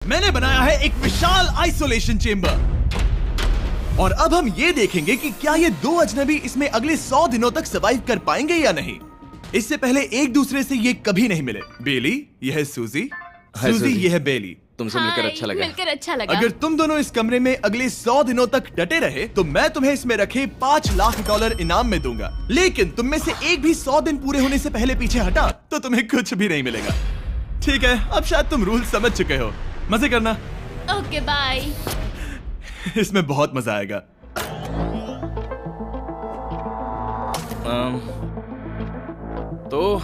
मैंने बनाया है एक विशाल आइसोलेशन चेम्बर और अब हम ये देखेंगे कि क्या ये दो अजनबी इसमें अगले 100 दिनों तक सर्वाइव कर पाएंगे या नहीं। इससे पहले एक दूसरे से ये कभी नहीं मिले। बेली, यह है सूजी, सूजी ये है बेली। तुमसे मिलकर अच्छा लगा। मिलकर अच्छा लगा। अगर तुम दोनों इस कमरे में अगले 100 दिनों तक डटे रहे तो मैं तुम्हें इसमें रखे $5 लाख इनाम में दूंगा। लेकिन तुम में से एक भी 100 दिन पूरे होने से पहले पीछे हटा तो तुम्हें कुछ भी नहीं मिलेगा। ठीक है, अब शायद तुम रूल समझ चुके हो। मजे करना। Okay bye. इसमें बहुत मजा आएगा। तो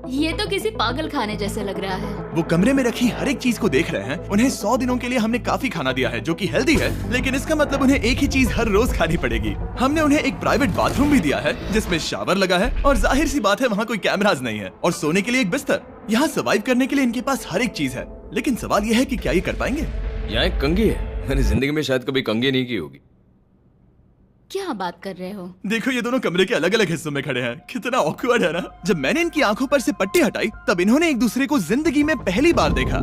ये तो किसी पागल खाने जैसे लग रहा है। वो कमरे में रखी हर एक चीज को देख रहे हैं। उन्हें 100 दिनों के लिए हमने काफी खाना दिया है जो कि हेल्दी है, लेकिन इसका मतलब उन्हें एक ही चीज हर रोज खानी पड़ेगी। हमने उन्हें एक प्राइवेट बाथरूम भी दिया है जिसमें शावर लगा है और जाहिर सी बात है वहाँ कोई कैमराज नहीं है, और सोने के लिए एक बिस्तर। यहाँ सर्वाइव करने के लिए इनके पास हर एक चीज है, लेकिन सवाल यह है कि क्या ये कर पाएंगे। यहाँ एक कंघी है, मैंने जिंदगी में शायद कभी कंघी नहीं की होगी। क्या बात कर रहे हो? देखो ये दोनों कमरे के अलग अलग हिस्सों में खड़े हैं। कितना ऑकवर्ड है ना। जब मैंने इनकी आंखों पर से पट्टी हटाई तब इन्होंने एक दूसरे को जिंदगी में पहली बार देखा।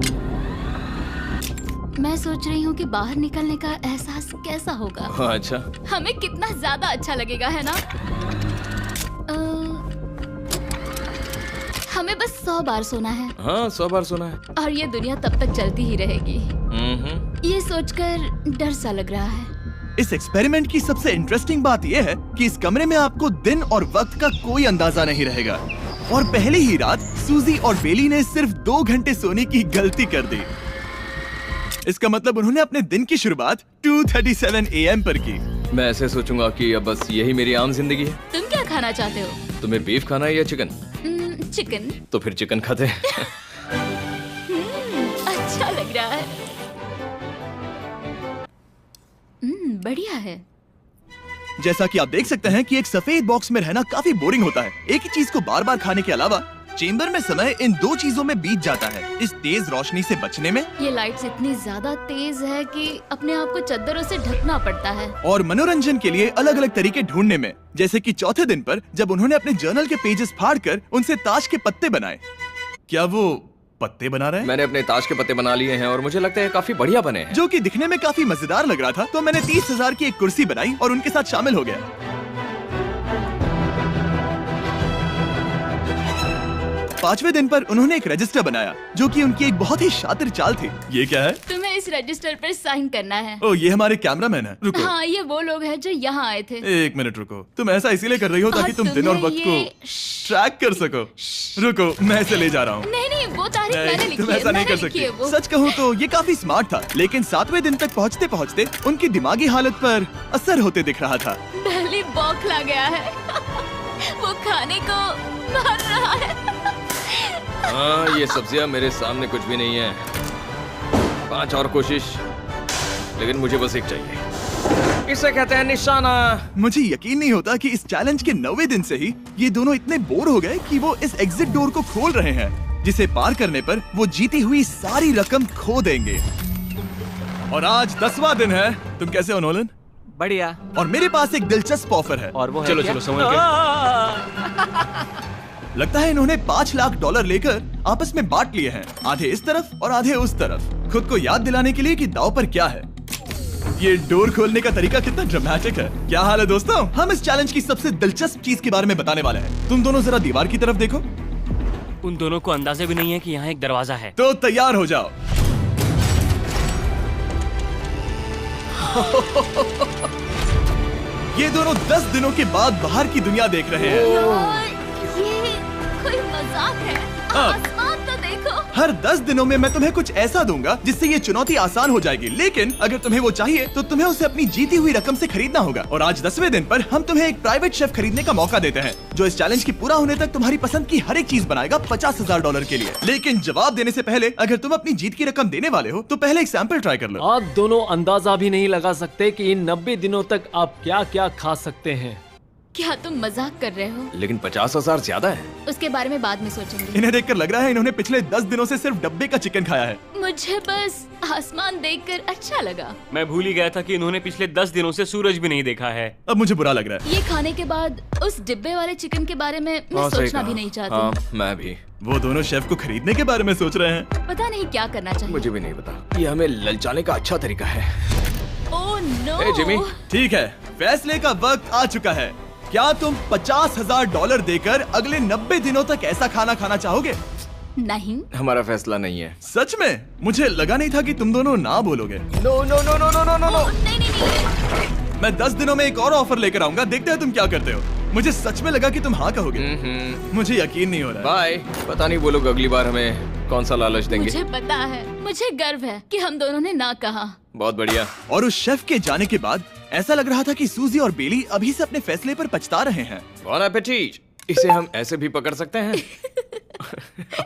मैं सोच रही हूँ कि बाहर निकलने का एहसास कैसा होगा। अच्छा, हमें कितना ज्यादा अच्छा लगेगा, है ना? हमें बस 100 बार सोना है। हाँ 100 बार सोना है। और ये दुनिया तब तक चलती ही रहेगी। ये सोचकर डर सा लग रहा है। इस एक्सपेरिमेंट की सबसे इंटरेस्टिंग बात यह है कि इस कमरे में आपको दिन और वक्त का कोई अंदाजा नहीं रहेगा। और पहली ही रात सूजी और बेली ने सिर्फ 2 घंटे सोने की गलती कर दी। इसका मतलब उन्होंने अपने दिन की शुरुआत 2:37 AM पर की। मैं ऐसे सोचूंगा कि अब बस यही मेरी आम जिंदगी है। तुम क्या खाना चाहते हो? तुम्हें बीफ खाना है या चिकन? चिकन। तो फिर चिकन खाते हैं। अच्छा लग रहा है। बढ़िया है। जैसा कि आप देख सकते हैं कि एक सफेद बॉक्स में रहना काफी बोरिंग होता है। एक ही चीज को बार बार खाने के अलावा चेंबर में समय इन 2 चीजों में बीत जाता है। इस तेज रोशनी से बचने में, ये लाइट्स इतनी ज्यादा तेज है कि अपने आप को चादरों से ढकना पड़ता है, और मनोरंजन के लिए अलग अलग तरीके ढूंढने में। जैसे कि चौथे दिन पर जब उन्होंने अपने जर्नल के पेजेस फाड़कर उनसे ताश के पत्ते बनाए। क्या वो पत्ते बना रहे हैं? मैंने अपने ताश के पत्ते बना लिए हैं और मुझे लगता है काफी बढ़िया बने हैं। जो कि दिखने में काफी मजेदार लग रहा था, तो मैंने 30,000 की एक कुर्सी बनाई और उनके साथ शामिल हो गया। 5वें दिन पर उन्होंने एक रजिस्टर बनाया जो कि उनकी एक बहुत ही शातिर चाल थी। ये क्या है? तुम्हें इस रजिस्टर पर साइन करना है। ओह, ये हमारे कैमरामैन है। रुको। हाँ, ये वो लोग हैं जो यहाँ आए थे। 1 मिनट रुको। तुम ऐसा इसीलिए कर रही हो ताकि तुम दिन और वक्त को ट्रैक कर सको। रुको, मैं इसे ले जा रहा हूँ। नहीं, वो तारीख मैंने लिखी है। तुम ऐसा नहीं कर सकती। सच कहूँ तो ये काफी स्मार्ट था, लेकिन 7वें दिन तक पहुँचते पहुँचते उनकी दिमागी हालत पर असर होते दिख रहा था। पहली बौखला गया है। वो खाने को मार रहा है। हाँ, ये सब्जियां मेरे सामने कुछ भी नहीं है। 5 और कोशिश, लेकिन मुझे बस एक चाहिए। इसे कहते हैं निशाना। मुझे यकीन नहीं होता कि इस चैलेंज के 9वें दिन से ही ये दोनों इतने बोर हो गए कि वो इस एग्जिट डोर को खोल रहे हैं, जिसे पार करने पर वो जीती हुई सारी रकम खो देंगे। और आज 10वां दिन है। तुम कैसे हो नोलन? बढ़िया। और मेरे पास एक दिलचस्प ऑफर है। और वो है चलो क्या? चलो समझ गए। लगता है इन्होंने $5 लाख लेकर आपस में बांट लिए हैं, आधे इस तरफ और आधे उस तरफ, खुद को याद दिलाने के लिए कि दांव पर क्या है। ये डोर खोलने का तरीका कितना ड्रामेटिक है। क्या हाल है दोस्तों? हम इस चैलेंज की सबसे दिलचस्प चीज के बारे में बताने वाले हैं। तुम दोनों जरा दीवार की तरफ देखो। उन दोनों को अंदाजा भी नहीं है कि यहाँ एक दरवाजा है। तो तैयार हो जाओ। ये दोनों 10 दिनों के बाद बाहर की दुनिया देख रहे हैं। यार, ये कोई मजाक है। आसमान तो देखो। हर 10 दिनों में मैं तुम्हें कुछ ऐसा दूंगा जिससे ये चुनौती आसान हो जाएगी, लेकिन अगर तुम्हें वो चाहिए तो तुम्हें उसे अपनी जीती हुई रकम से खरीदना होगा। और आज 10वें दिन पर हम तुम्हें एक प्राइवेट शेफ खरीदने का मौका देते हैं जो इस चैलेंज की पूरा होने तक तुम्हारी पसंद की हर एक चीज बनाएगा $50,000 के लिए। लेकिन जवाब देने से पहले अगर तुम अपनी जीत की रकम देने वाले हो तो पहले एक सैंपल ट्राई कर लो। आप दोनों अंदाजा भी नहीं लगा सकते कि इन 90 दिनों तक आप क्या क्या खा सकते हैं। क्या तुम मजाक कर रहे हो? लेकिन 50,000 ज्यादा है। उसके बारे में बाद में सोचेंगे। इन्हें देखकर लग रहा है इन्होंने पिछले 10 दिनों से सिर्फ डब्बे का चिकन खाया है। मुझे बस आसमान देखकर अच्छा लगा। मैं भूल ही गया था कि इन्होंने पिछले 10 दिनों से सूरज भी नहीं देखा है। अब मुझे बुरा लग रहा है। ये खाने के बाद उस डिब्बे वाले चिकन के बारे में मैं सही सोचना कहा। भी नहीं चाहती। हाँ, मैं भी। वो दोनों शेफ को खरीदने के बारे में सोच रहे हैं। पता नहीं क्या करना चाहिए। मुझे भी नहीं पता। ये हमें ललचाने का अच्छा तरीका है। Oh no. ए, जिमी। ठीक है, फैसले का वक्त आ चुका है। क्या तुम $50,000 देकर अगले 90 दिनों तक ऐसा खाना खाना चाहोगे? नहीं। हमारा फैसला नहीं है। सच में? मुझे लगा नहीं था कि तुम दोनों ना बोलोगे। No no no no no no no no. नहीं नहीं नहीं। मैं 10 दिनों में एक और ऑफर लेकर आऊंगा, देखते हैं तुम क्या करते हो। मुझे सच में लगा कि तुम हाँ कहोगे। मुझे यकीन नहीं हो रहा है। बाय। पता नहीं वो लोग अगली बार हमें कौन सा लालच देंगे। मुझे पता है। मुझे गर्व है कि हम दोनों ने ना कहा। बहुत बढ़िया। और उस शेफ के जाने के बाद ऐसा लग रहा था कि सूजी और बेली अभी से अपने फैसले पर पछता रहे हैं। बॉन एपेटीट। इसे हम ऐसे भी पकड़ सकते हैं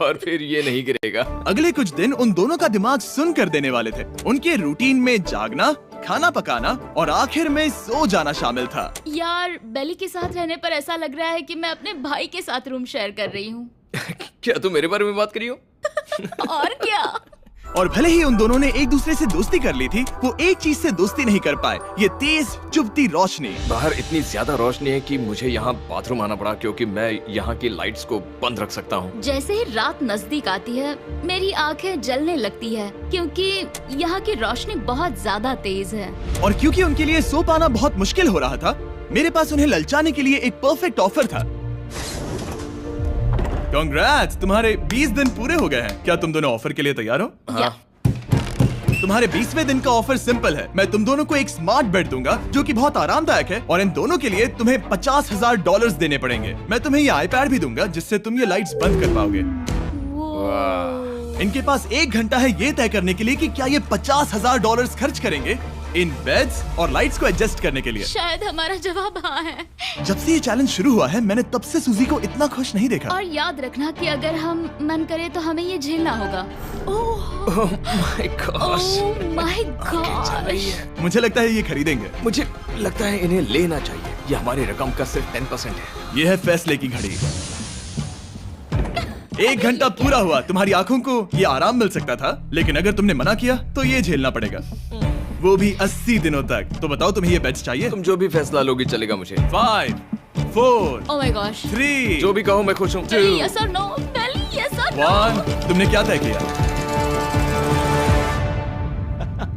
और फिर ये नहीं गिरेगा। अगले कुछ दिन उन दोनों का दिमाग सुन कर देने वाले थे। उनके रूटीन में जागना, खाना पकाना और आखिर में सो जाना शामिल था। यार, बेली के साथ रहने पर ऐसा लग रहा है कि मैं अपने भाई के साथ रूम शेयर कर रही हूँ। क्या तुम मेरे बारे में बात करी हो? और क्या? और भले ही उन दोनों ने एक दूसरे से दोस्ती कर ली थी, वो एक चीज से दोस्ती नहीं कर पाए, ये तेज चुभती रोशनी। बाहर इतनी ज्यादा रोशनी है कि मुझे यहाँ बाथरूम आना पड़ा क्योंकि मैं यहाँ की लाइट्स को बंद रख सकता हूँ। जैसे ही रात नजदीक आती है मेरी आंखें जलने लगती है क्योंकि यहाँ की रोशनी बहुत ज्यादा तेज है। और क्योंकि उनके लिए सो पाना बहुत मुश्किल हो रहा था, मेरे पास उन्हें ललचाने के लिए एक परफेक्ट ऑफर था। कांग्रेट्स, तुम्हारे 20 दिन पूरे हो गए हैं। क्या तुम दोनों ऑफर के लिए तैयार हो? या। तुम्हारे 20वें दिन का ऑफर सिंपल है। मैं तुम दोनों को एक स्मार्ट बेड दूंगा जो कि बहुत आरामदायक है, और इन दोनों के लिए तुम्हें $50,000 देने पड़ेगे। मैं तुम्हें ये आईपैड भी दूंगा जिससे तुम ये लाइट्स बंद कर पाओगे। इनके पास 1 घंटा है ये तय करने के लिए कि क्या ये $50,000 खर्च करेंगे इन बेड्स और लाइट्स को एडजस्ट करने के लिए। शायद हमारा जवाब हाँ है। जब से ये चैलेंज शुरू हुआ है, मैंने तब से सूजी को इतना खुश नहीं देखा। और याद रखना कि अगर हम मन करे तो हमें ये झेलना होगा। Oh my God. My God. मुझे लगता है ये खरीदेंगे। मुझे लगता है इन्हें लेना चाहिए। ये हमारी रकम का सिर्फ 10% है। ये है फैसले की घड़ी। 1 घंटा पूरा हुआ। तुम्हारी आंखों को ये आराम मिल सकता था, लेकिन अगर तुमने मना किया तो ये झेलना पड़ेगा, वो भी 80 दिनों तक। तो बताओ, तुम्हें ये बेड्स चाहिए? तुम जो भी फैसला लोगी चलेगा मुझे। 5, 4, ओह माय गॉश। 3, जो भी कहो मैं खुश हूँ। बेली यस और नो। बेली यस और 1। तुमने क्या तय किया?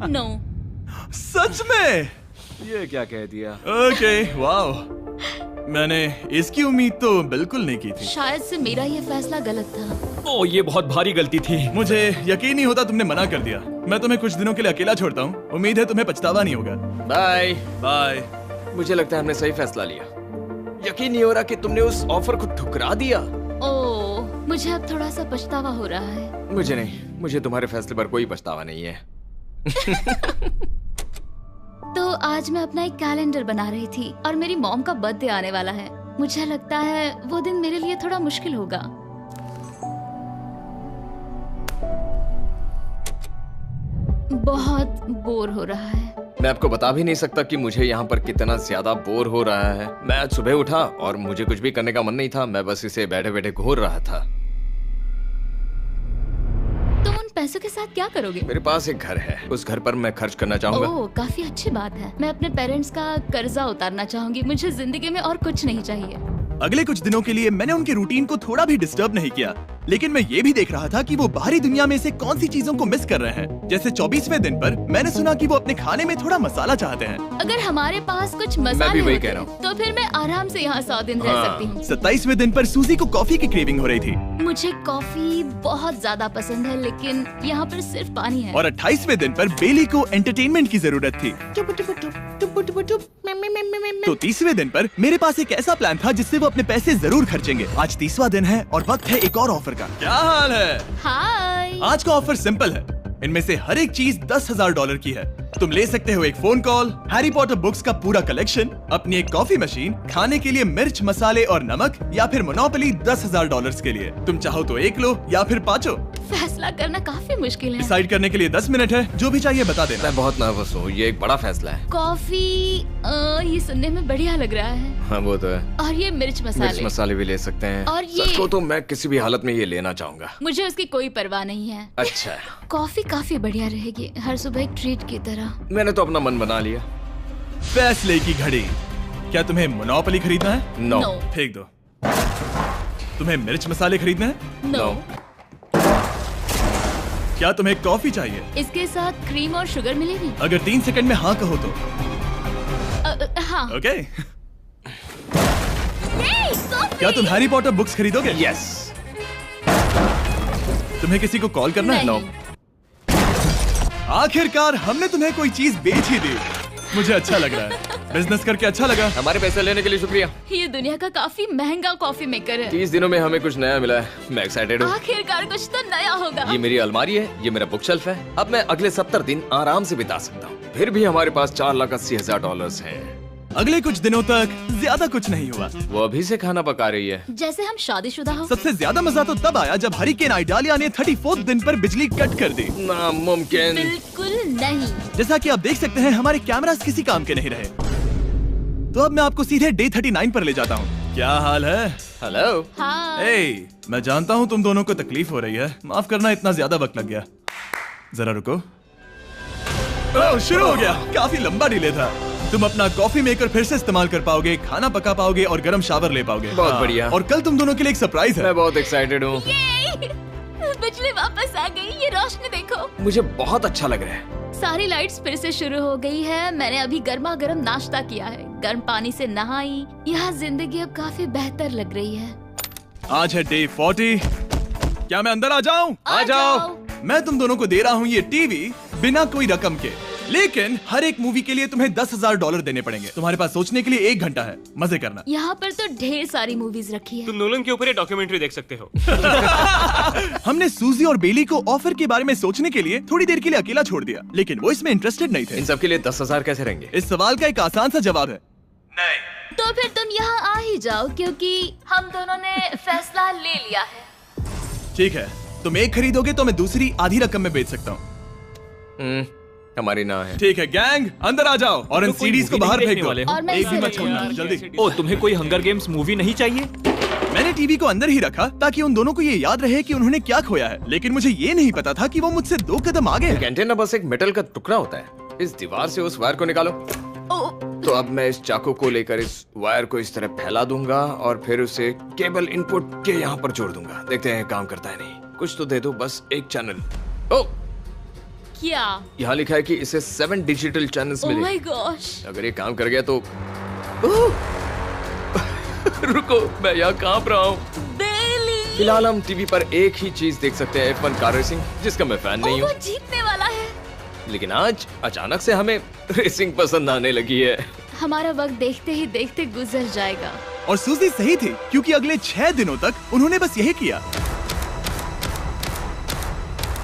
नो। सच में? ये क्या कह दिया? Okay, wow. मैंने इसकी उम्मीद तो बिल्कुल नहीं की थी। शायद से मेरा ये फैसला गलत था। ओह, ये बहुत भारी गलती थी। मुझे यकीन नहीं होता तुमने मना कर दिया। मैं तुम्हें कुछ दिनों के लिए अकेला छोड़ता हूँ। उम्मीद है तुम्हें पछतावा नहीं होगा। Bye bye. मुझे लगता है हमने सही फैसला लिया। यकीन नहीं हो रहा कि तुमने उस ऑफर को ठुकरा दिया। ओह, मुझे अब थोड़ा सा पछतावा हो रहा है। मुझे नहीं। मुझे तुम्हारे फैसले पर कोई पछतावा नहीं है। तो आज मैं अपना एक कैलेंडर बना रही थी और मेरी मॉम का बर्थडे आने वाला है। मुझे लगता है वो दिन मेरे लिए थोड़ा मुश्किल होगा। बहुत बोर हो रहा है। मैं आपको बता भी नहीं सकता कि मुझे यहाँ पर कितना ज्यादा बोर हो रहा है। मैं आज सुबह उठा और मुझे कुछ भी करने का मन नहीं था। मैं बस इसे बैठे बैठे घूर रहा था। तुम उन पैसों के साथ क्या करोगे? मेरे पास एक घर है, उस घर पर मैं खर्च करना चाहूंगा। ओह, काफी अच्छी बात है। मैं अपने पेरेंट्स का कर्जा उतारना चाहूंगी। मुझे जिंदगी में और कुछ नहीं चाहिए। अगले कुछ दिनों के लिए मैंने उनके रूटीन को थोड़ा भी डिस्टर्ब नहीं किया, लेकिन मैं ये भी देख रहा था कि वो बाहरी दुनिया में से कौन सी चीजों को मिस कर रहे हैं। जैसे 24वें दिन पर मैंने सुना कि वो अपने खाने में थोड़ा मसाला चाहते हैं। अगर हमारे पास कुछ मैं भी मसाले वही होते कह रहा हूँ। तो फिर मैं आराम से यहाँ 100 दिन रह सकती हूँ। 27वें दिन पर सूजी को कॉफी की क्रेविंग हो रही थी, मुझे कॉफी बहुत ज्यादा पसंद है, लेकिन यहाँ पर सिर्फ पानी है। और 28वें दिन पर बेली को एंटरटेनमेंट की जरूरत थी। तो 30वें दिन पर मेरे पास एक ऐसा प्लान था जिससे वो अपने पैसे जरूर खर्चेंगे। आज 30वां दिन है और वक्त है एक और ऑफर का। क्या हाल है? हाय। आज का ऑफर सिंपल है। इनमें से हर एक चीज $10,000 की है। तुम ले सकते हो एक phone call, Harry Potter books का पूरा कलेक्शन, अपनी एक कॉफी मशीन, खाने के लिए मिर्च, मसाले और नमक, या फिर मोनोपोली $10,000 के लिए। तुम चाहो तो 1 लो या फिर 5। फैसला करना काफी मुश्किल है। डिसाइड करने के लिए 10 मिनट है, जो भी चाहिए बता देना। मैं बहुत नर्वस हूँ, ये एक बड़ा फैसला है। कॉफी ये सुनने में बढ़िया लग रहा है। हाँ वो तो है। और ये मिर्च मिर्च मसाले भी ले सकते हैं। और ये- सच को तो मैं किसी भी हालत में ये लेना चाहूंगा। मुझे उसकी कोई परवाह नहीं है। अच्छा, कॉफी काफी बढ़िया रहेगी, हर सुबह एक ट्रीट की तरह। मैंने तो अपना मन बना लिया। फैसले की घड़ी। क्या तुम्हें मोनोपोली खरीदना है? नो। No. फेंक दो। तुम्हें मिर्च मसाले खरीदने हैं? नो। क्या तुम्हें कॉफी चाहिए? इसके साथ क्रीम और शुगर मिलेगी? अगर 3 सेकंड में हाँ कहो तो। हाँ। ओके। ये कॉफी! क्या तुम हैरी पॉटर बुक्स खरीदोगे? यस। तुम्हें किसी को कॉल करना है? नहीं। आखिरकार हमने तुम्हें कोई चीज बेच ही दी। मुझे अच्छा लग रहा है। बिजनेस करके अच्छा लगा। हमारे पैसे लेने के लिए शुक्रिया। ये दुनिया का काफी महंगा कॉफी मेकर है। 30 दिनों में हमें कुछ नया मिला है। मैं एक्साइटेड हूँ। आखिरकार कुछ तो नया होगा। ये मेरी अलमारी है, ये मेरा बुक शेल्फ है। अब मैं अगले 70 दिन आराम से बिता सकता हूँ। फिर भी हमारे पास $4,80,000 हैं। अगले कुछ दिनों तक ज्यादा कुछ नहीं हुआ। वो अभी से खाना पका रही है। जैसे हम शादीशुदा हो। सबसे ज्यादा मजा तो तब आया जब हरिकेन आइडालिया ने 34th दिन पर बिजली कट कर दी। नामुमकिन। बिल्कुल नहीं। जैसा कि आप देख सकते हैं हमारे कैमरास किसी काम के नहीं रहे। तो अब मैं आपको सीधे डे 39 पर ले जाता हूँ। क्या हाल है? हेलो। हाँ। ए, मैं जानता हूँ तुम दोनों को तकलीफ हो रही है। माफ करना इतना ज्यादा वक्त लग गया। जरा रुको। ओह, शुरू हो गया। काफी लंबा डिले था। तुम अपना कॉफी मेकर फिर से इस्तेमाल कर पाओगे, खाना पका पाओगे और गर्म शावर ले पाओगे। बहुत हाँ, बढ़िया। और कल तुम दोनों के लिए एक सरप्राइज है। मैं बहुत एक्साइटेड हूँ। ये! बिजली वापस आ गई। ये रोशनी देखो। मुझे बहुत अच्छा लग रहा है। सारी लाइट्स फिर से शुरू हो गई है। मैंने अभी गर्मा गर्म नाश्ता किया है, गर्म पानी से नहाई। यहाँ जिंदगी अब काफी बेहतर लग रही है। आज है डे 40। क्या मैं अंदर आ जाऊं? आ जाओ। मैं तुम दोनों को दे रहा हूँ ये टीवी बिना कोई रकम के, लेकिन हर एक मूवी के लिए तुम्हें $10,000 देने पड़ेंगे। तुम्हारे पास सोचने के लिए 1 घंटा है। मजे करना। यहाँ पर तो ढेर सारी मूवीज रखी है। तुम नोलन के ऊपर ये डॉक्यूमेंट्री देख सकते हो। हमने सूजी और बेली को ऑफर के बारे में सोचने के लिए थोड़ी देर के लिए अकेला छोड़ दिया, लेकिन वो इसमें इंटरेस्टेड नहीं थे। इन सब के लिए 10,000 कैसे रहेंगे? इस सवाल का एक आसान सा जवाब है नहीं। तो फिर तुम यहाँ आ ही जाओ, क्योंकि हम दोनों ने फैसला ले लिया है। ठीक है, तुम एक खरीदोगे तो मैं दूसरी आधी रकम में बेच सकता हूँ। हमारी ना है। ठीक है गैंग, अंदर आ जाओ और इन तो कोई सीडीज को movie बाहर नहीं फेंक देखने दो। वाले हो? और मैं एक इसे भी मत रखूंगी। छोड़ना, जल्दी। ओ, तुम्हें कोई हंगर गेम्स मूवी नहीं चाहिए? मैंने टीवी को अंदर ही रखा ताकि उन दोनों को ये याद रहे कि उन्होंने क्या खोया है, लेकिन मुझे ये नहीं पता था कि वो मुझसे 2 कदम आगे हैं। एंटेना बस एक मेटल का टुकड़ा होता है। इस दीवार से उस वायर को निकालो। ओ, तो अब मैं इस चाकू को लेकर इस वायर को इस तरह फैला दूंगा और फिर उसे केबल इनपुट के यहाँ पर जोड़ दूंगा। देखते हैं काम करता है नहीं। कुछ तो दे दो, बस एक चैनल। ओ, क्या? यहाँ लिखा है कि इसे 7 डिजिटल चैनल्स ओह मिले। My gosh. अगर ये काम कर गया तो रुको, मैं यहाँ कांप रहा हूँ। बेली! फिलहाल हम टीवी पर एक ही चीज देख सकते हैं, F1 कार रेसिंग, जिसका मैं फैन नहीं वो हूँ। जीतने वाला है। लेकिन आज अचानक से हमें रेसिंग पसंद आने लगी है। हमारा वक्त देखते ही देखते गुजर जाएगा। और सूजी सही थी, क्योंकि अगले 6 दिनों तक उन्होंने बस यही किया।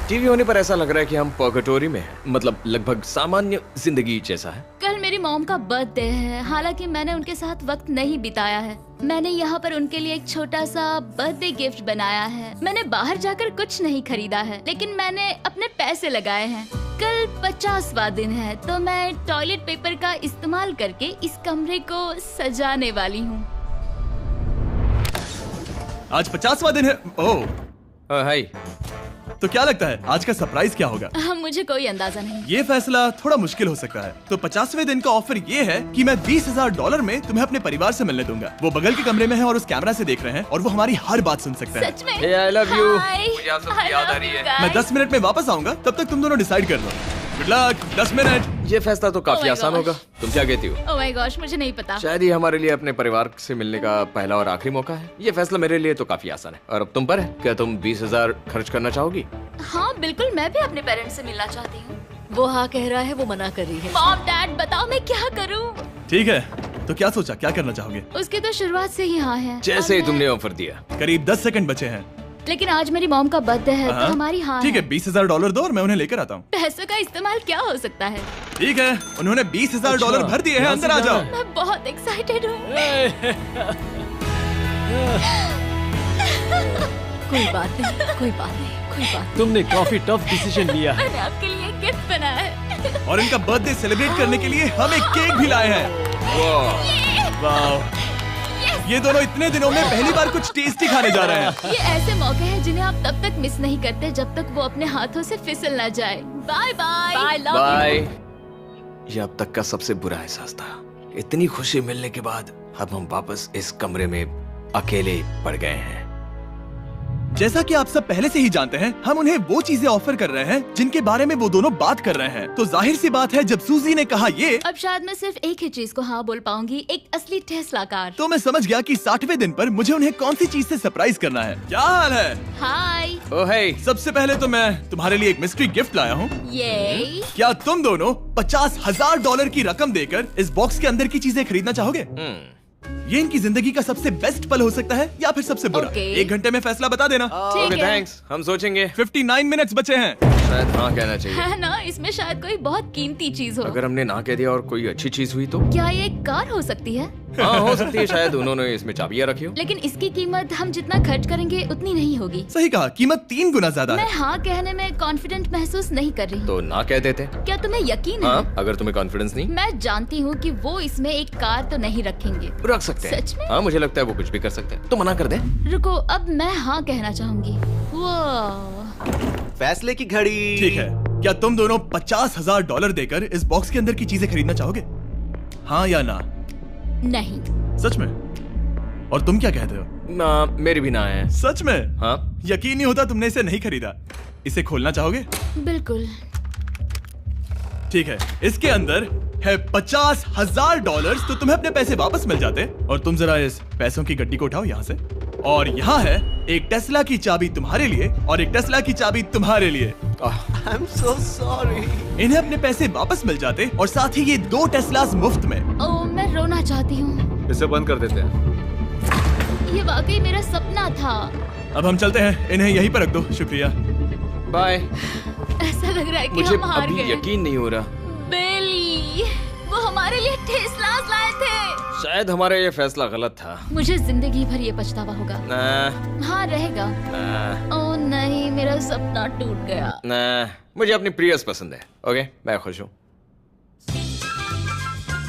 टीवी होने पर ऐसा लग रहा है कि हम पर्गेटोरी में हैं, मतलब लगभग सामान्य जिंदगी जैसा है। कल मेरी मॉम का बर्थडे है, हालांकि मैंने उनके साथ वक्त नहीं बिताया है। मैंने यहाँ पर उनके लिए एक छोटा सा बर्थडे गिफ्ट बनाया है। मैंने बाहर जाकर कुछ नहीं खरीदा है, लेकिन मैंने अपने पैसे लगाए हैं। कल 50वां दिन है, तो मैं टॉयलेट पेपर का इस्तेमाल करके इस कमरे को सजाने वाली हूँ। आज 50वां दिन है। ओह, हाय। तो क्या लगता है आज का सरप्राइज क्या होगा? मुझे कोई अंदाजा नहीं। ये फैसला थोड़ा मुश्किल हो सकता है। तो 50वें दिन का ऑफर ये है कि मैं $20,000 में तुम्हें अपने परिवार से मिलने दूंगा। वो बगल के कमरे में है और उस कैमरा से देख रहे हैं और वो हमारी हर बात सुन सकते हैं। सच में? Hey, I love you. Hi. मुझे आप सबकी I याद आ love रही you है। guys. मैं 10 मिनट में वापस आऊंगा, तब तक तुम दोनों डिसाइड कर लो। Good luck. 10 मिनट। ये फैसला तो Oh काफी my आसान gosh. होगा। तुम क्या कहती हो? ओह माय गॉश, मुझे नहीं पता। शायद ये हमारे लिए अपने परिवार से मिलने का पहला और आखिरी मौका है। ये फैसला मेरे लिए तो काफी आसान है। और अब तुम पर है। क्या तुम 20,000 खर्च करना चाहोगी? हाँ बिल्कुल, मैं भी अपने पेरेंट्स से मिलना चाहती हूँ। वो हाँ कह रहा है, वो मना कर रही है। मॉम डैड बताओ मैं क्या करूँ? ठीक है, तो क्या सोचा, क्या करना चाहोगे? उसकी तो शुरुआत से ही हाँ है। जैसे ही और तुमने ऑफर दिया। करीब 10 सेकंड बचे हैं। लेकिन आज मेरी मॉम का बर्थडे है, तो हाँ? हमारी हाँ ठीक है, है। $20,000 दो और मैं उन्हें लेकर आता हूँ। पैसों का इस्तेमाल क्या हो सकता है? ठीक है, उन्होंने $20,000 भर दिए हैं। अंदर आ जाओ। मैं बहुत एक्साइटेड हूँ। कोई बात नहीं, कोई बात नहीं, कोई बात तुमने काफी टफ डिसीजन लिया है। मैंने आपके लिए गिफ्ट बनाया है। और इनका बर्थडे सेलिब्रेट करने के लिए हम एक केक भी लाए हैं। वाह, ये दोनों इतने दिनों में पहली बार कुछ टेस्टी खाने जा रहे हैं। ये ऐसे मौके हैं जिन्हें आप तब तक मिस नहीं करते जब तक वो अपने हाथों से फिसल ना जाए। Bye bye. Bye, love bye. ये अब तक का सबसे बुरा एहसास था। इतनी खुशी मिलने के बाद अब हम वापस इस कमरे में अकेले पड़ गए हैं। जैसा कि आप सब पहले से ही जानते हैं, हम उन्हें वो चीजें ऑफर कर रहे हैं जिनके बारे में वो दोनों बात कर रहे हैं। तो जाहिर सी बात है, जब सूजी ने कहा ये, अब शायद मैं सिर्फ एक ही चीज को हाँ बोल पाऊंगी, एक असली टेस्ला कार। तो मैं समझ गया कि 60वें दिन पर मुझे उन्हें कौन सी चीज से सरप्राइज करना है। क्या हाल है? हाय। ओह हे, सबसे पहले तो मैं तुम्हारे लिए एक मिस्ट्री गिफ्ट लाया हूँ। ये क्या तुम दोनों $50,000 की रकम देकर इस बॉक्स के अंदर की चीजें खरीदना चाहोगे? ये इनकी जिंदगी का सबसे बेस्ट पल हो सकता है या फिर सबसे बुरा। Okay. 1 घंटे में फैसला बता देना। ठीक ओके है। थैंक्स, हम सोचेंगे। 59 मिनट्स बचे हैं। शायद हाँ कहना चाहिए। है ना, इसमें शायद कोई बहुत कीमती चीज हो। अगर हमने ना कह दिया और कोई अच्छी चीज हुई तो? क्या ये एक कार हो सकती है? हाँ हो सकती है, शायद उन्होंने इसमें चाबियां रखी हो। लेकिन इसकी कीमत हम जितना खर्च करेंगे उतनी नहीं होगी। सही कहा, कीमत 3 गुना ज्यादा मैं है। हाँ कहने में कॉन्फिडेंट महसूस नहीं कर रही। तो ना कह देते। क्या तुम्हें यकीन है? हाँ, अगर तुम्हें कॉन्फिडेंस नहीं, मैं जानती हूँ कि वो इसमें एक कार तो नहीं रखेंगे। रख सकते हैं। सच में? हाँ मुझे लगता है वो कुछ भी कर सकते हैं। तो मना कर दे। रुको, अब मैं हाँ कहना चाहूंगी। वो फैसले की घड़ी। ठीक है, क्या तुम दोनों $50,000 देकर इस बॉक्स के अंदर की चीजें खरीदना चाहोगे? हाँ या ना? नहीं। सच में? और तुम क्या कहते हो? ना, मेरी भी ना है। सच में? हाँ यकीन नहीं होता तुमने इसे नहीं खरीदा। इसे खोलना चाहोगे? बिल्कुल। ठीक है, इसके अंदर है $50,000, तो तुम्हें अपने पैसे वापस मिल जाते। और तुम जरा इस पैसों की गड्डी को उठाओ यहाँ से। और यहाँ है एक टेस्ला की चाबी तुम्हारे लिए और एक टेस्ला की चाबी तुम्हारे लिए। I am so sorry. इन्हें अपने पैसे वापस मिल जाते और साथ ही ये 2 टेस्लास मुफ्त में। ओह, मैं रोना चाहती हूँ। इसे बंद कर देते हैं। ये वाकई मेरा सपना था। अब हम चलते हैं, इन्हें यहीं पर रख दो। शुक्रिया। बाय। ऐसा लग रहा है कि मुझे हम हार अभी गए। यकीन नहीं हो रहा। बेली, वो हमारे लिए टेस्लास लाए थे। शायद हमारा ये फैसला गलत था। मुझे जिंदगी भर ये पछतावा होगा। ना, हाँ रहेगा। ना, ओह नहीं, मेरा सपना टूट गया। ना, मुझे अपनी प्रियस पसंद है। ओके, मैं खुश हूँ।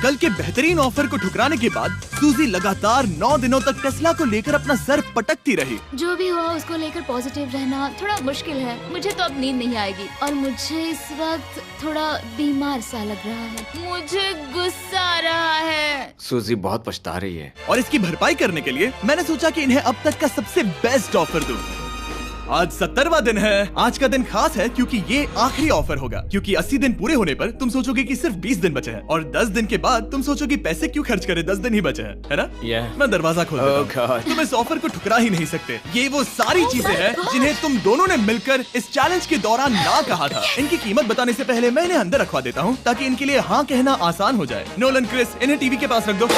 कल के बेहतरीन ऑफर को ठुकराने के बाद सूजी लगातार 9 दिनों तक टेस्ला को लेकर अपना सर पटकती रही। जो भी हुआ उसको लेकर पॉजिटिव रहना थोड़ा मुश्किल है। मुझे तो अब नींद नहीं आएगी और मुझे इस वक्त थोड़ा बीमार सा लग रहा है। मुझे गुस्सा आ रहा है। सूजी बहुत पछता रही है। और इसकी भरपाई करने के लिए मैंने सोचा कि इन्हें अब तक का सबसे बेस्ट ऑफर दूं। आज 70वां दिन है। आज का दिन खास है क्योंकि ये आखिरी ऑफर होगा। क्योंकि 80 दिन पूरे होने पर तुम सोचोगे कि सिर्फ 20 दिन बचे हैं और 10 दिन के बाद तुम सोचोगे पैसे क्यों खर्च करें, 10 दिन ही बचे हैं, है ना? Yeah. मैं दरवाजा खोल देता Oh हूं। God. तुम इस ऑफर को ठुकरा ही नहीं सकते। ये वो सारी चीजें हैं जिन्हें तुम दोनों ने मिलकर इस चैलेंज के दौरान ना कहा था। इनकी कीमत बताने से पहले मैं इन्हें अंदर रखवा देता हूँ ताकि इनके लिए हाँ कहना आसान हो जाए। नोलन, क्रिस, इन्हें टीवी के पास रख दो।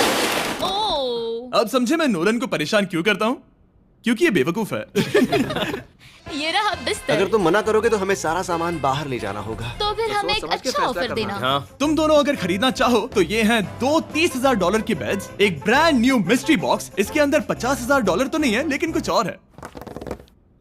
ओह, अब समझे मैं नोलन को परेशान क्यों करता हूँ? क्योंकि ये बेवकूफ है। ये रहा बिस्तर। अगर तुम मना करोगे तो हमें सारा सामान बाहर ले जाना होगा। तो फिर हमें एक समझ के अच्छा फैसला ऑफर करना। देना। हाँ, तुम दोनों अगर खरीदना चाहो तो ये हैं 2 $30,000 के बेड्स, एक ब्रांड न्यू मिस्ट्री बॉक्स। इसके अंदर $50,000 तो नहीं है लेकिन कुछ और है।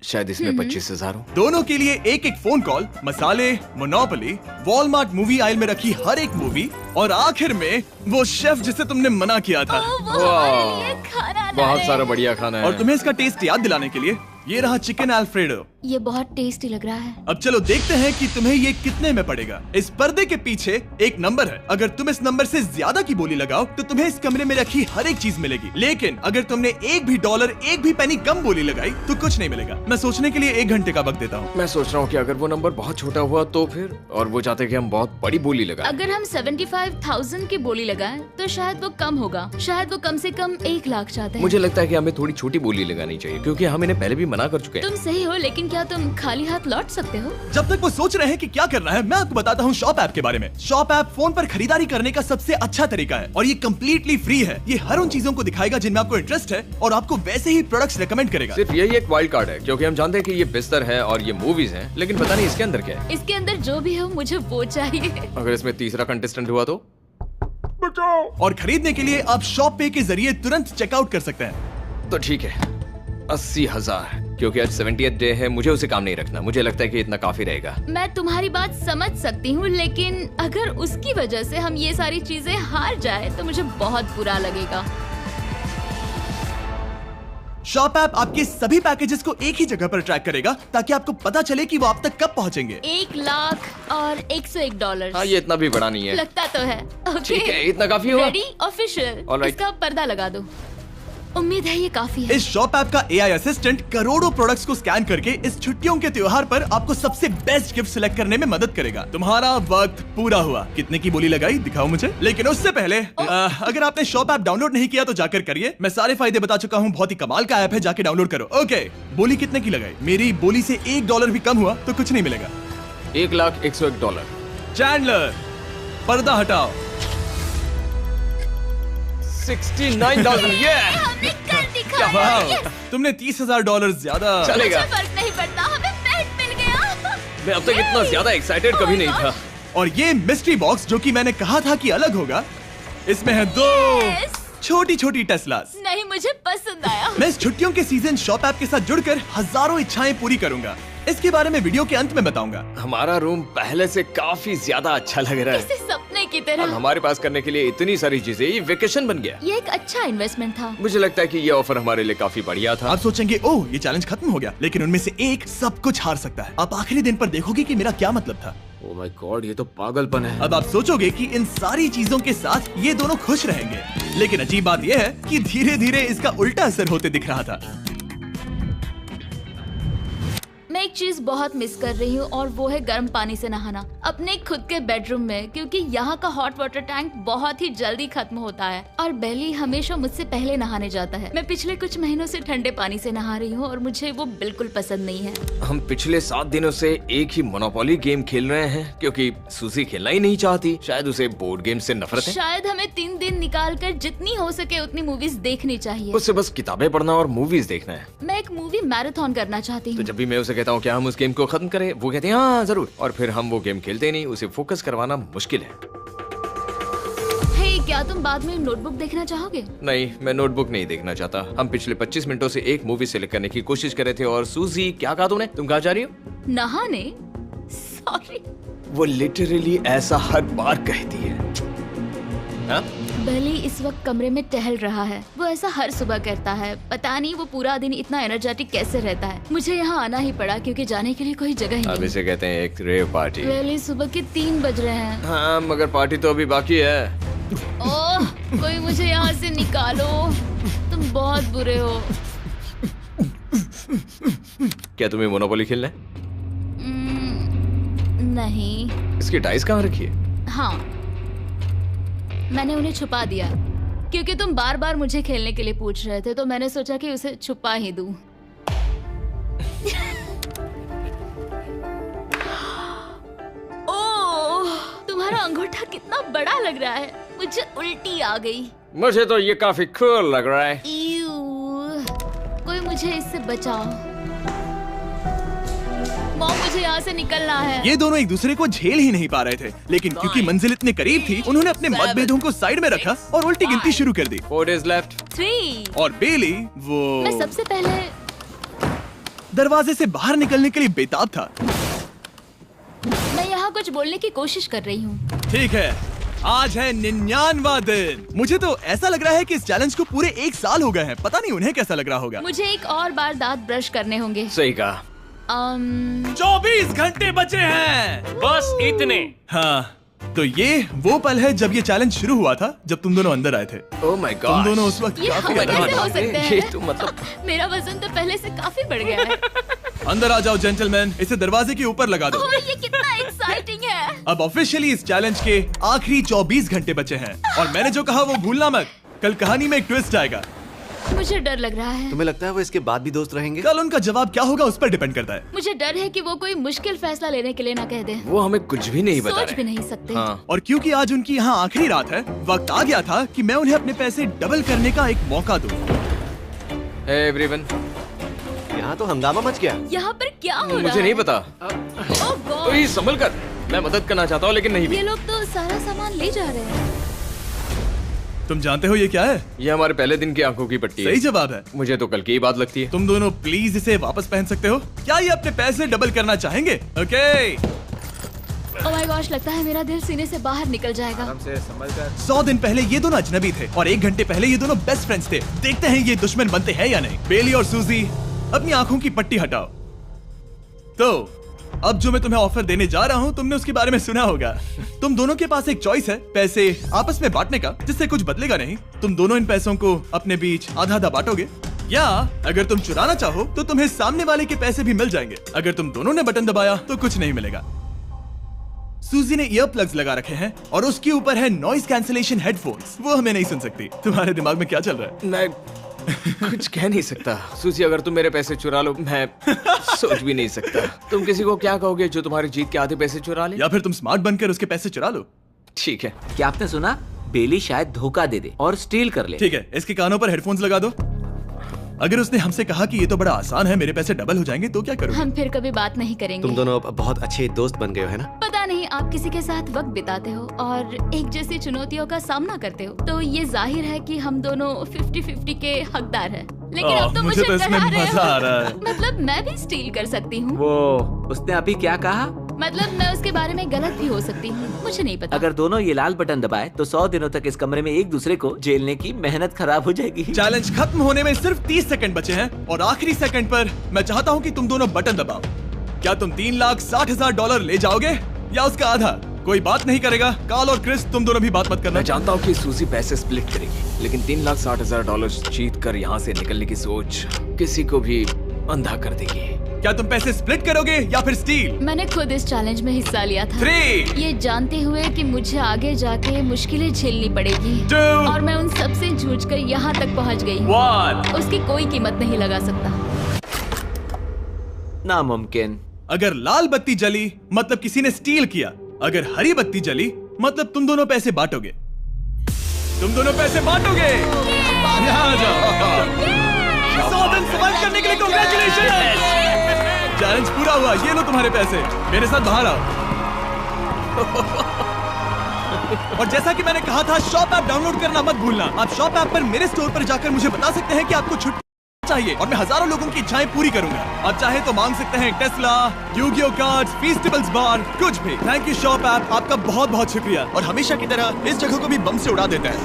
शायद इसमें 25,000 हो। दोनों के लिए एक एक फोन कॉल, मसाले, मोनोपोली, वॉलमार्ट मूवी आइल में रखी हर एक मूवी और आखिर में वो शेफ जिसे तुमने मना किया था। ओह, वो हमारे लिए खाना ला बहुत रहे सारा हैं। बढ़िया खाना है। और तुम्हें इसका टेस्ट याद दिलाने के लिए ये रहा चिकन अल्फ्रेडो। ये बहुत टेस्टी लग रहा है। अब चलो देखते हैं कि तुम्हें ये कितने में पड़ेगा। इस पर्दे के पीछे एक नंबर है। अगर तुम इस नंबर से ज्यादा की बोली लगाओ तो तुम्हें इस कमरे में रखी हर एक चीज मिलेगी। लेकिन अगर तुमने एक भी डॉलर, एक भी पेनी कम बोली लगाई तो कुछ नहीं मिलेगा। मैं सोचने के लिए 1 घंटे का वक्त देता हूँ। मैं सोच रहा हूँ कि अगर वो नंबर बहुत छोटा हुआ तो फिर, और वो चाहते कि हम बहुत बड़ी बोली लगाएं। अगर हम 75,000 की बोली लगाएं तो शायद वो कम होगा। शायद वो कम से कम 1 लाख चाहते हैं। मुझे लगता है कि हमें थोड़ी छोटी बोली लगानी चाहिए क्योंकि हम इन्हें पहले भी मना कर चुके हैं। तुम सही हो, लेकिन क्या तुम खाली हाथ लौट सकते हो? जब तक वो सोच रहे हैं कि क्या करना है, मैं आपको बताता हूँ शॉप ऐप के बारे में। शॉप ऐप फोन पर खरीदारी करने का सबसे अच्छा तरीका है और ये कम्प्लीटली फ्री है। ये हर उन चीजों को दिखाएगा जिनमें आपको इंटरेस्ट है और आपको वैसे ही प्रोडक्ट्स रेकमेंड करेगा। सिर्फ यही एक वाइल्ड कार्ड है क्योंकि हम जानते हैं कि ये बिस्तर है और ये मूवीज हैं, लेकिन पता नहीं इसके अंदर क्या है। इसके अंदर जो भी हो मुझे वो चाहिए। अगर इसमें तीसरा कंटेस्टेंट हुआ तो? और खरीदने के लिए आप शॉप पे के जरिए तुरंत चेकआउट कर सकते हैं। तो ठीक है, 80,000। क्योंकि आज 70th डे है, मुझे उसे काम नहीं रखना। मुझे लगता है कि इतना काफी रहेगा। मैं तुम्हारी बात समझ सकती हूँ, लेकिन अगर उसकी वजह से हम ये सारी चीजें हार जाए तो मुझे बहुत बुरा लगेगा। शॉप ऐप आपके सभी पैकेजेस को एक ही जगह पर ट्रैक करेगा ताकि आपको पता चले कि वो आप तक कब पहुंचेंगे। 1 लाख और $101। हाँ, ये इतना भी बड़ा नहीं है। लगता तो है। ओके, ठीक है, इतना काफी हुआ। Ready, official. Alright. इसका पर्दा लगा दो। उम्मीद है ये काफी है। इस शॉप ऐप का AI असिस्टेंट करोड़ों प्रोडक्ट्स को स्कैन करके इस छुट्टियों के त्योहार पर आपको सबसे बेस्ट गिफ्ट सिलेक्ट करने में मदद करेगा। तुम्हारा वक्त पूरा हुआ। कितने की बोली लगाई दिखाओ मुझे। लेकिन उससे पहले अगर आपने शॉप ऐप डाउनलोड नहीं किया तो जाकर करिए। मैं सारे फायदे बता चुका हूँ। बहुत ही कमाल का ऐप है, जाके डाउनलोड करो। ओके, बोली कितने की लगाई? मेरी बोली से $1 भी कम हुआ तो कुछ नहीं मिलेगा। $1,01,000। चैंडलर, पर्दा हटाओ। 69,000। ये हमने कर दिखाया। वाह, तुमने $30,000 ज्यादा। चलेगा। मुझे फर्क नहीं पड़ता, हमें पेट मिल गया। मैं अब तक इतना ज्यादा एक्साइटेड कभी नहीं था। और ये मिस्ट्री बॉक्स जो कि मैंने कहा था कि अलग होगा, इसमें है 2 Yes. छोटी छोटी टेस्लास। नहीं, मुझे पसंद आया। मैं इस छुट्टियों के सीजन शॉप ऐप के साथ जुड़कर हजारों इच्छाएं पूरी करूंगा। इसके बारे में वीडियो के अंत में बताऊंगा। हमारा रूम पहले से काफी ज्यादा अच्छा लग रहा है। इसे सपने की अब तरह। हमारे पास करने के लिए इतनी सारी चीजें, ये वेकेशन बन गया। ये एक अच्छा इन्वेस्टमेंट था। मुझे लगता है कि ये ऑफर हमारे लिए काफी बढ़िया था। आप सोचेंगे ओह ये चैलेंज खत्म हो गया, लेकिन उनमें से एक सब कुछ हार सकता है। आप आखिरी दिन पर देखोगे कि मेरा क्या मतलब था। ओह माय गॉड, ये तो पागलपन है। अब आप सोचोगे कि इन सारी चीजों के साथ ये दोनों खुश रहेंगे, लेकिन अजीब बात यह है कि धीरे धीरे इसका उल्टा असर होते दिख रहा था। मैं एक चीज बहुत मिस कर रही हूँ और वो है गर्म पानी से नहाना अपने खुद के बेडरूम में, क्योंकि यहाँ का हॉट वाटर टैंक बहुत ही जल्दी खत्म होता है और बेली हमेशा मुझसे पहले नहाने जाता है। मैं पिछले कुछ महीनों से ठंडे पानी से नहा रही हूँ और मुझे वो बिल्कुल पसंद नहीं है। हम पिछले 7 दिनों से एक ही मोनोपोली गेम खेल रहे हैं क्योंकि सूजी खेलना ही नहीं चाहती। शायद उसे बोर्ड गेम से नफरत है। शायद हमें 3 दिन निकाल कर जितनी हो सके उतनी मूवीज देखनी चाहिए। उससे बस किताबें पढ़ना और मूवीज देखना है। मैं एक मूवी मैराथन करना चाहती तो हूँ। जब भी मैं उसे कहता हूँ क्या हम उस गेम को खत्म करें, वो कहते हैं हाँ जरूर, और फिर हम वो गेम खेलते नहीं। उसे फोकस करवाना मुश्किल है। हे, क्या तुम बाद में नोटबुक देखना चाहोगे? नहीं, मैं नोटबुक नहीं देखना चाहता। हम पिछले 25 मिनटों से एक मूवी सिलेक्ट करने की कोशिश कर रहे थे। और सूजी, क्या कहा तूने? तुम कहाँ जा रही हो? नहाने? सॉरी। वो लिटरली ऐसा हर बार कहती है। हाँ? बेली इस वक्त कमरे में टहल रहा है। वो ऐसा हर सुबह करता है। पता नहीं वो पूरा दिन इतना एनर्जेटिक कैसे रहता है। मुझे यहाँ आना ही पड़ा क्योंकि जाने के लिए कोई जगह ही अब नहीं। इसे कहते हैं एक रेव पार्टी। बेली, सुबह के 3 बज रहे हैं। हाँ, मगर पार्टी तो अभी बाकी है। ओह, कोई मुझे यहाँ से निकालो। तुम बहुत बुरे हो। क्या तुम्हें मोनोपोली खेलना है? नहीं। इसकी डाइस कहाँ रखी है? हाँ, मैंने उन्हें छुपा दिया क्योंकि तुम बार बार मुझे खेलने के लिए पूछ रहे थे, तो मैंने सोचा कि उसे छुपा ही दूं। ओह, तुम्हारा अंगूठा कितना बड़ा लग रहा है। मुझे उल्टी आ गई। मुझे तो ये काफी कूल लग रहा है। ईऊ, कोई मुझे इससे बचाओ। मॉम, मुझे यहाँ से निकलना है। ये दोनों एक दूसरे को झेल ही नहीं पा रहे थे, लेकिन क्योंकि मंजिल इतने करीब थी, उन्होंने अपने मतभेदों को साइड में रखा और उल्टी गिनती शुरू कर दी। 4 days left। 3। और बेली मैं वो सबसे पहले दरवाजे से बाहर निकलने के लिए बेताब था। मैं यहाँ कुछ बोलने की कोशिश कर रही हूँ। ठीक है, आज है 99वां दिन। मुझे तो ऐसा लग रहा है कि इस चैलेंज को पूरे 1 साल हो गए हैं। पता नहीं उन्हें कैसा लग रहा होगा। मुझे एक और बार दांत ब्रश करने होंगे। सही कहा। 24 घंटे बचे हैं। बस इतने। हाँ, तो ये वो पल है जब ये चैलेंज शुरू हुआ था, जब तुम दोनों अंदर आए थे। ओह माय तुम गॉड। दोनों उस वक्त ये काफी हम अलग कैसे थे। हो सकते ये हैं? तो मतलब मेरा वजन तो पहले से काफी बढ़ गया है। अंदर आ जाओ जेंटलमैन, इसे दरवाजे के ऊपर लगा दो। ओह, ये कितना एक्साइटिंग है। अब ऑफिशियली इस चैलेंज के आखिरी 24 घंटे बचे हैं और मैंने जो कहा वो भूलना मत। कल कहानी में एक ट्विस्ट आएगा। मुझे डर लग रहा है। तुम्हें लगता है वो इसके बाद भी दोस्त रहेंगे? कल उनका जवाब क्या होगा उस पर डिपेंड करता है। मुझे डर है कि वो कोई मुश्किल फैसला लेने के लिए ना कह दे। वो हमें कुछ भी नहीं बता सोच भी रहे। नहीं सकते। हाँ। और क्योंकि आज उनकी यहाँ आखिरी रात है, वक्त आ गया था कि मैं उन्हें अपने पैसे डबल करने का एक मौका दूं। Hey everyone। यहाँ तो हंगामा मच गया। यहाँ पर क्या हो रहा है? मुझे नहीं पता। ओह गॉड, ओए, संभल कर। मैं मदद करना चाहता हूँ लेकिन नहीं भी। ये लोग तो सारा सामान ले जा रहे हैं। तुम जानते हो ये क्या है? ये हमारे पहले दिन की आंखों की पट्टी सही है। जवाब है। मुझे तो कल की ही बात लगती है। तुम दोनों प्लीज इसे वापस पहन सकते हो? क्या ये अपने पैसे डबल करना चाहेंगे? ओके। ओह माय गॉश, लगता है मेरा दिल सीने से बाहर निकल जाएगा। 100 दिन पहले ये दोनों अजनबी थे और 1 घंटे पहले ये दोनों बेस्ट फ्रेंड्स थे। देखते हैं ये दुश्मन बनते हैं या नहीं। बेली और सूजी, अपनी आंखों की पट्टी हटाओ। तो अब जो मैं तुम्हें ऑफर देने जा रहा हूँ, तुमने उसके बारे में सुना होगा। तुम दोनों के पास एक चॉइस है पैसे आपस में बांटने का, जिससे कुछ बदलेगा नहीं। तुम दोनों इन पैसों को अपने बीच आधा आधा बांटोगे, या अगर तुम चुराना चाहो तो तुम्हें सामने वाले के पैसे भी मिल जाएंगे। अगर तुम दोनों ने बटन दबाया तो कुछ नहीं मिलेगा। सूजी ने ईयर प्लग्स लगा रखे हैं और उसके ऊपर है नॉइस कैंसिलेशन हेडफोन्स। वो हमें नहीं सुन सकती। तुम्हारे दिमाग में क्या चल रहा है? मैं कुछ कह नहीं सकता। सूजी, अगर तुम मेरे पैसे चुरा लो, मैं सोच भी नहीं सकता। तुम किसी को क्या कहोगे जो तुम्हारी जीत के आधे पैसे चुरा ले? या फिर तुम स्मार्ट बनकर उसके पैसे चुरा लो। ठीक है। क्या आपने सुना? बेली शायद धोखा दे दे और स्टील कर ले। ठीक है, इसके कानों पर हेडफोन्स लगा दो। अगर उसने हमसे कहा कि ये तो बड़ा आसान है, मेरे पैसे डबल हो जाएंगे, तो क्या करोगे? हम फिर कभी बात नहीं करेंगे। तुम दोनों अब बहुत अच्छे दोस्त बन गए हो, है ना? पता नहीं, आप किसी के साथ वक्त बिताते हो और एक जैसी चुनौतियों का सामना करते हो, तो ये जाहिर है कि हम दोनों 50-50 के हकदार हैं। लेकिन अब तो मुझे तो इसमें डरा रहे मजा आ हो। रहा है। मतलब मैं भी स्टील कर सकती हूँ। वो उसने अभी क्या कहा? मतलब मैं उसके बारे में गलत भी हो सकती हूँ, मुझे नहीं पता। अगर दोनों ये लाल बटन दबाए तो 100 दिनों तक इस कमरे में एक दूसरे को झेलने की मेहनत खराब हो जाएगी। चैलेंज खत्म होने में सिर्फ 30 सेकंड बचे हैं और आखिरी सेकंड पर मैं चाहता हूँ कि तुम दोनों बटन दबाओ। क्या तुम $3,60,000 ले जाओगे या उसका आधा? कोई बात नहीं करेगा। कार्ल और क्रिस, तुम दोनों भी बात मत करना। मैं जानता हूँ कि सूजी पैसे स्प्लिट करेगी, लेकिन $3,60,000 जीत कर यहाँ से निकलने की सोच किसी को भी अंधा कर देगी। क्या तुम पैसे स्प्लिट करोगे या फिर स्टील? मैंने खुद इस चैलेंज में हिस्सा लिया था, 3, ये जानते हुए कि मुझे आगे जाके मुश्किलें झेलनी पड़ेगी 2, और मैं उन सब से जूझकर यहाँ तक पहुँच गई हूँ। 1। उसकी कोई कीमत नहीं लगा सकता। नामुमकिन। अगर लाल बत्ती जली मतलब किसी ने स्टील किया, अगर हरी बत्ती जली मतलब तुम दोनों पैसे बांटोगे। तुम दोनों पैसे बांटोगे। यहाँ आ जाओ। 100 दिन सर्वाइव करने के लिए कांग्रेचुलेशन। चैलेंज पूरा हुआ। ये लो तुम्हारे पैसे, मेरे साथ बाहर आओ। और जैसा कि मैंने कहा था, शॉप ऐप डाउनलोड करना मत भूलना। आप शॉप ऐप पर मेरे स्टोर पर जाकर मुझे बता सकते हैं कि आपको छुट्टी चाहिए और मैं हजारों लोगों की इच्छाएं पूरी करूंगा। आप चाहे तो मांग सकते हैं टेस्ला, यूगियो कार्ड्स, फेस्टिवल्स बार, कुछ भी। थैंक यू शॉप ऐप, आपका बहुत बहुत शुक्रिया। और हमेशा की तरह इस जगह को भी बम से उड़ा देता है।